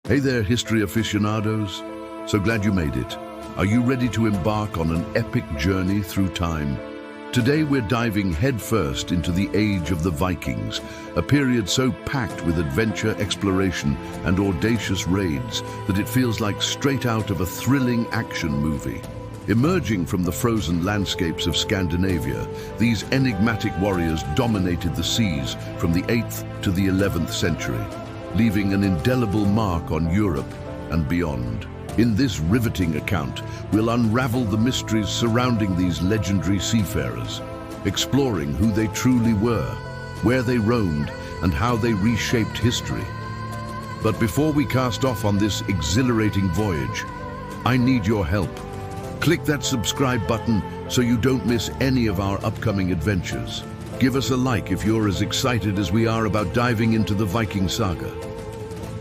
Hey there, history aficionados. So glad you made it. Are you ready to embark on an epic journey through time? Today we're diving headfirst into the age of the Vikings, a period so packed with adventure, exploration, and audacious raids that it feels like straight out of a thrilling action movie. Emerging from the frozen landscapes of Scandinavia, these enigmatic warriors dominated the seas from the 8th to the 11th century, leaving an indelible mark on Europe and beyond. In this riveting account, we'll unravel the mysteries surrounding these legendary seafarers, exploring who they truly were, where they roamed, and how they reshaped history. But before we cast off on this exhilarating voyage, I need your help. Click that subscribe button so you don't miss any of our upcoming adventures. Give us a like if you're as excited as we are about diving into the Viking saga.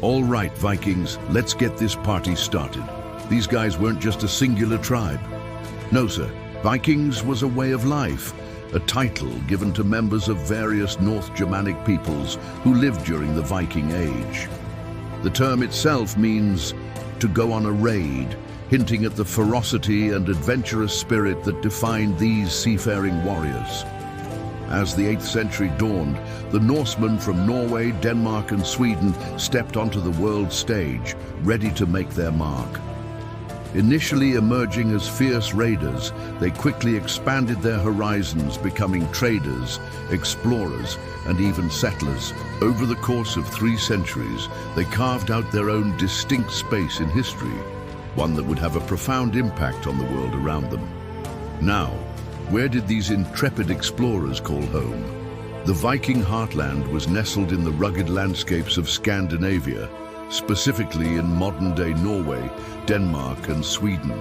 All right, Vikings, let's get this party started. These guys weren't just a singular tribe. No, sir. Vikings was a way of life, a title given to members of various North Germanic peoples who lived during the Viking Age. The term itself means to go on a raid, hinting at the ferocity and adventurous spirit that defined these seafaring warriors. As the 8th century dawned, the Norsemen from Norway, Denmark, and Sweden stepped onto the world stage, ready to make their mark. Initially emerging as fierce raiders, they quickly expanded their horizons, becoming traders, explorers, and even settlers. Over the course of 3 centuries, they carved out their own distinct space in history, one that would have a profound impact on the world around them. Now, where did these intrepid explorers call home? The Viking heartland was nestled in the rugged landscapes of Scandinavia, specifically in modern-day Norway, Denmark, and Sweden.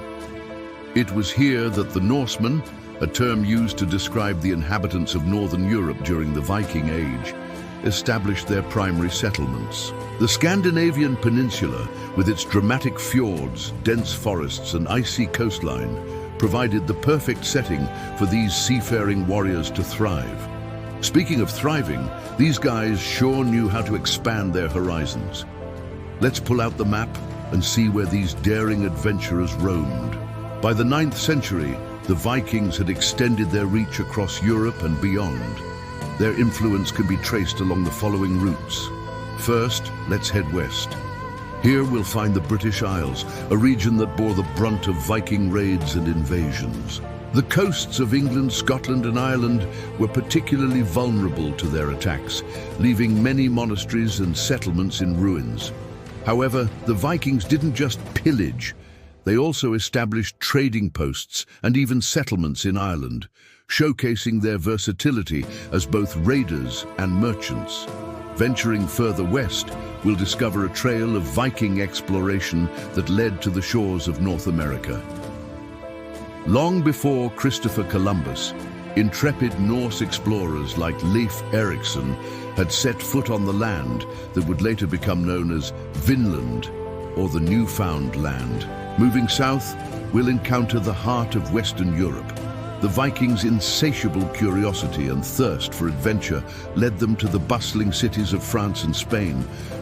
It was here that the Norsemen, a term used to describe the inhabitants of northern Europe during the Viking Age, established their primary settlements. The Scandinavian peninsula, with its dramatic fjords, dense forests, and icy coastline, provided the perfect setting for these seafaring warriors to thrive. Speaking of thriving, these guys sure knew how to expand their horizons. Let's pull out the map and see where these daring adventurers roamed. By the 9th century, the Vikings had extended their reach across Europe and beyond. Their influence can be traced along the following routes. First, let's head west. Here we'll find the British Isles, a region that bore the brunt of Viking raids and invasions. The coasts of England, Scotland, and Ireland were particularly vulnerable to their attacks, leaving many monasteries and settlements in ruins. However, the Vikings didn't just pillage. They also established trading posts and even settlements in Ireland, showcasing their versatility as both raiders and merchants. Venturing further west, we'll discover a trail of Viking exploration that led to the shores of North America. Long before Christopher Columbus, intrepid Norse explorers like Leif Erikson had set foot on the land that would later become known as Vinland, or the Newfound Land. Moving south, we'll encounter the heart of Western Europe. The Vikings' insatiable curiosity and thirst for adventure led them to the bustling cities of France and Spain,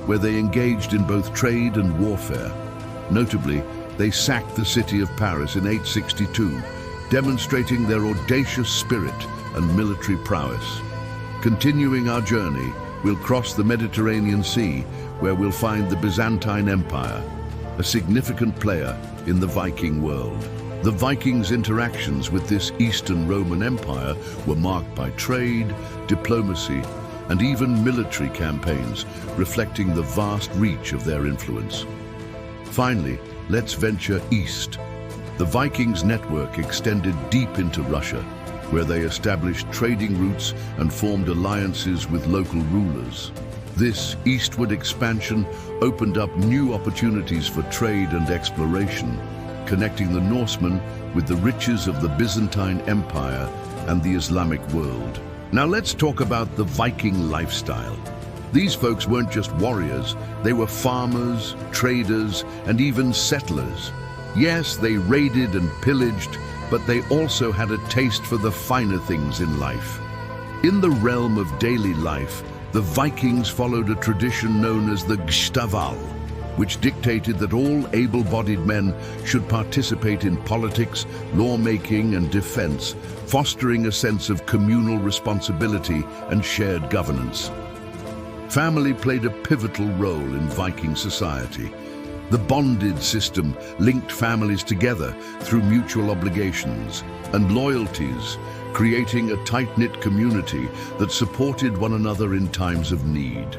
where they engaged in both trade and warfare. Notably, they sacked the city of Paris in 862, demonstrating their audacious spirit and military prowess. Continuing our journey, we'll cross the Mediterranean Sea, where we'll find the Byzantine Empire, a significant player in the Viking world. The Vikings' interactions with this Eastern Roman Empire were marked by trade, diplomacy, and even military campaigns, reflecting the vast reach of their influence. Finally, let's venture east. The Vikings' network extended deep into Russia, where they established trading routes and formed alliances with local rulers. This eastward expansion opened up new opportunities for trade and exploration, connecting the Norsemen with the riches of the Byzantine Empire and the Islamic world. Now let's talk about the Viking lifestyle. These folks weren't just warriors, they were farmers, traders, and even settlers. Yes, they raided and pillaged, but they also had a taste for the finer things in life. In the realm of daily life, the Vikings followed a tradition known as the Gstaval, which dictated that all able-bodied men should participate in politics, lawmaking, and defense, fostering a sense of communal responsibility and shared governance. Family played a pivotal role in Viking society. The bonded system linked families together through mutual obligations and loyalties, creating a tight-knit community that supported one another in times of need.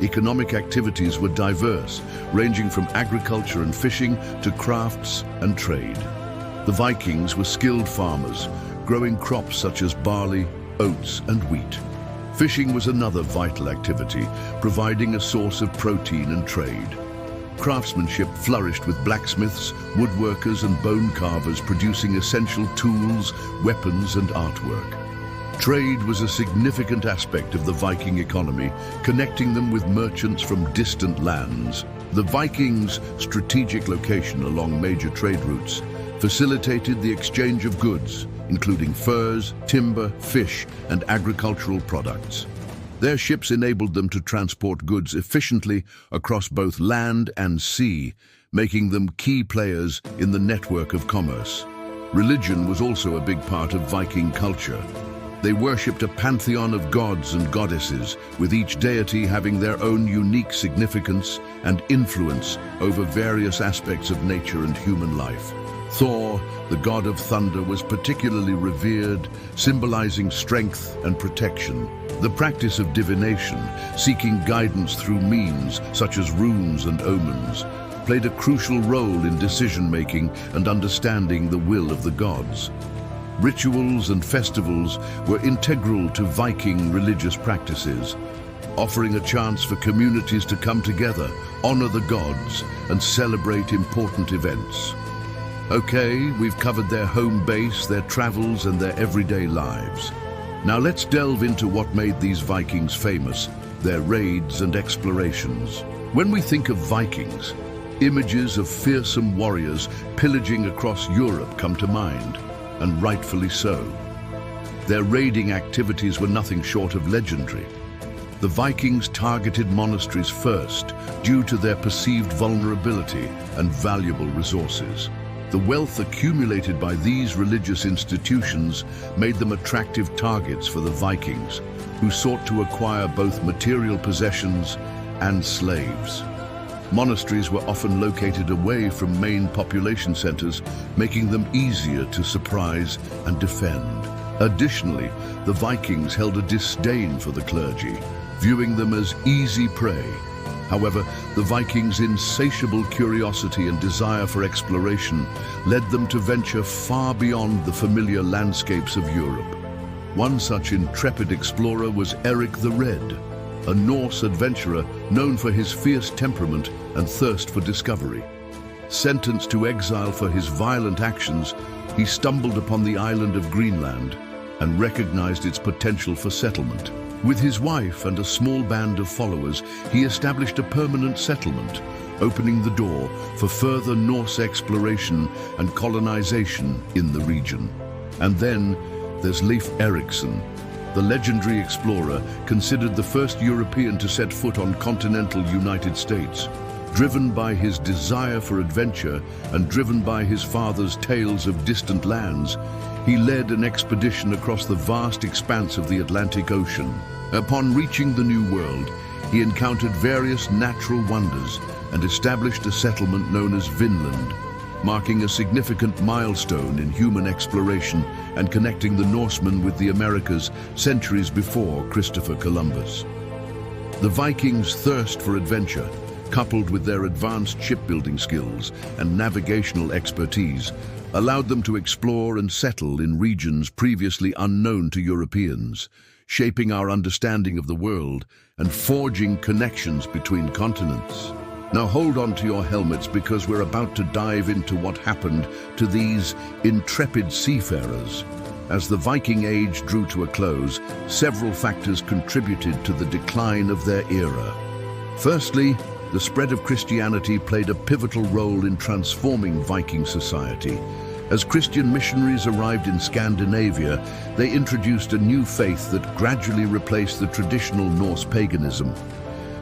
Economic activities were diverse, ranging from agriculture and fishing to crafts and trade. The Vikings were skilled farmers, growing crops such as barley, oats, and wheat. Fishing was another vital activity, providing a source of protein and trade. Craftsmanship flourished with blacksmiths, woodworkers, and bone carvers producing essential tools, weapons, and artwork. Trade was a significant aspect of the Viking economy, connecting them with merchants from distant lands. The Vikings' strategic location along major trade routes facilitated the exchange of goods, including furs, timber, fish, and agricultural products. Their ships enabled them to transport goods efficiently across both land and sea, making them key players in the network of commerce. Religion was also a big part of Viking culture. They worshipped a pantheon of gods and goddesses, with each deity having their own unique significance and influence over various aspects of nature and human life. Thor, the god of thunder, was particularly revered, symbolizing strength and protection. The practice of divination, seeking guidance through means such as runes and omens, played a crucial role in decision-making and understanding the will of the gods. Rituals and festivals were integral to Viking religious practices, offering a chance for communities to come together, honor the gods, and celebrate important events. Okay, we've covered their home base, their travels, and their everyday lives. Now let's delve into what made these Vikings famous, their raids and explorations. When we think of Vikings, images of fearsome warriors pillaging across Europe come to mind, and rightfully so. Their raiding activities were nothing short of legendary. The Vikings targeted monasteries first due to their perceived vulnerability and valuable resources. The wealth accumulated by these religious institutions made them attractive targets for the Vikings, who sought to acquire both material possessions and slaves. Monasteries were often located away from main population centers, making them easier to surprise and defend. Additionally, the Vikings held a disdain for the clergy, viewing them as easy prey. However, the Vikings' insatiable curiosity and desire for exploration led them to venture far beyond the familiar landscapes of Europe. One such intrepid explorer was Eric the Red, a Norse adventurer known for his fierce temperament and thirst for discovery. Sentenced to exile for his violent actions, he stumbled upon the island of Greenland and recognized its potential for settlement. With his wife and a small band of followers, he established a permanent settlement, opening the door for further Norse exploration and colonization in the region. And then there's Leif Erikson, the legendary explorer, considered the first European to set foot on continental United States. Driven by his desire for adventure and driven by his father's tales of distant lands, he led an expedition across the vast expanse of the Atlantic Ocean. Upon reaching the New World, he encountered various natural wonders and established a settlement known as Vinland, marking a significant milestone in human exploration and connecting the Norsemen with the Americas centuries before Christopher Columbus. The Vikings' thirst for adventure, coupled with their advanced shipbuilding skills and navigational expertise, allowed them to explore and settle in regions previously unknown to Europeans, shaping our understanding of the world and forging connections between continents. Now hold on to your helmets, because we're about to dive into what happened to these intrepid seafarers. As the Viking Age drew to a close, several factors contributed to the decline of their era. Firstly, the spread of Christianity played a pivotal role in transforming Viking society. As Christian missionaries arrived in Scandinavia, they introduced a new faith that gradually replaced the traditional Norse paganism.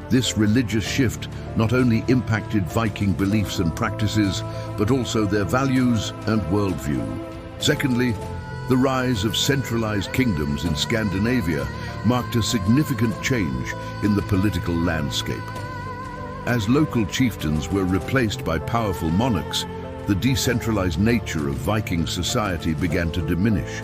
This religious shift not only impacted Viking beliefs and practices, but also their values and worldview. Secondly, the rise of centralized kingdoms in Scandinavia marked a significant change in the political landscape. As local chieftains were replaced by powerful monarchs, the decentralized nature of Viking society began to diminish.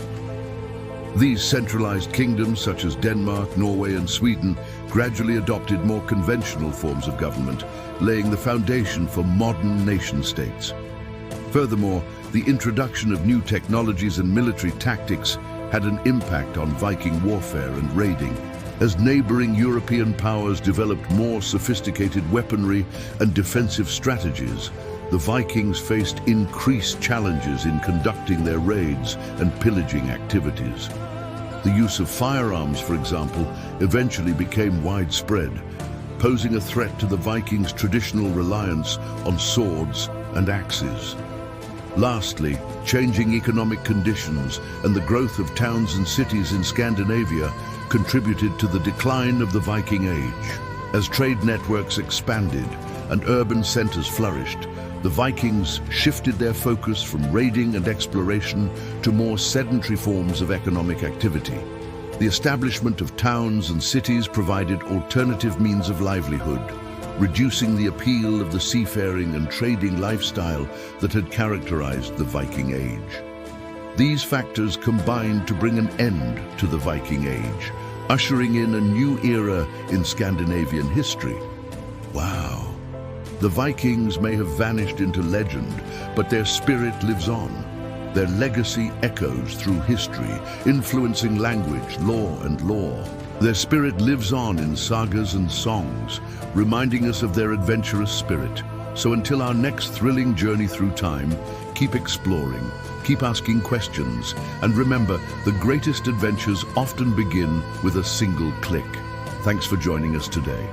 These centralized kingdoms, such as Denmark, Norway, and Sweden, gradually adopted more conventional forms of government, laying the foundation for modern nation-states. Furthermore, the introduction of new technologies and military tactics had an impact on Viking warfare and raiding. As neighboring European powers developed more sophisticated weaponry and defensive strategies, the Vikings faced increased challenges in conducting their raids and pillaging activities. The use of firearms, for example, eventually became widespread, posing a threat to the Vikings' traditional reliance on swords and axes. Lastly, changing economic conditions and the growth of towns and cities in Scandinavia contributed to the decline of the Viking Age. As trade networks expanded and urban centers flourished, the Vikings shifted their focus from raiding and exploration to more sedentary forms of economic activity. The establishment of towns and cities provided alternative means of livelihood, reducing the appeal of the seafaring and trading lifestyle that had characterized the Viking Age. These factors combined to bring an end to the Viking Age, ushering in a new era in Scandinavian history. Wow! The Vikings may have vanished into legend, but their spirit lives on. Their legacy echoes through history, influencing language, law, and lore. Their spirit lives on in sagas and songs, reminding us of their adventurous spirit. So until our next thrilling journey through time, keep exploring, keep asking questions, and remember, the greatest adventures often begin with a single click. Thanks for joining us today.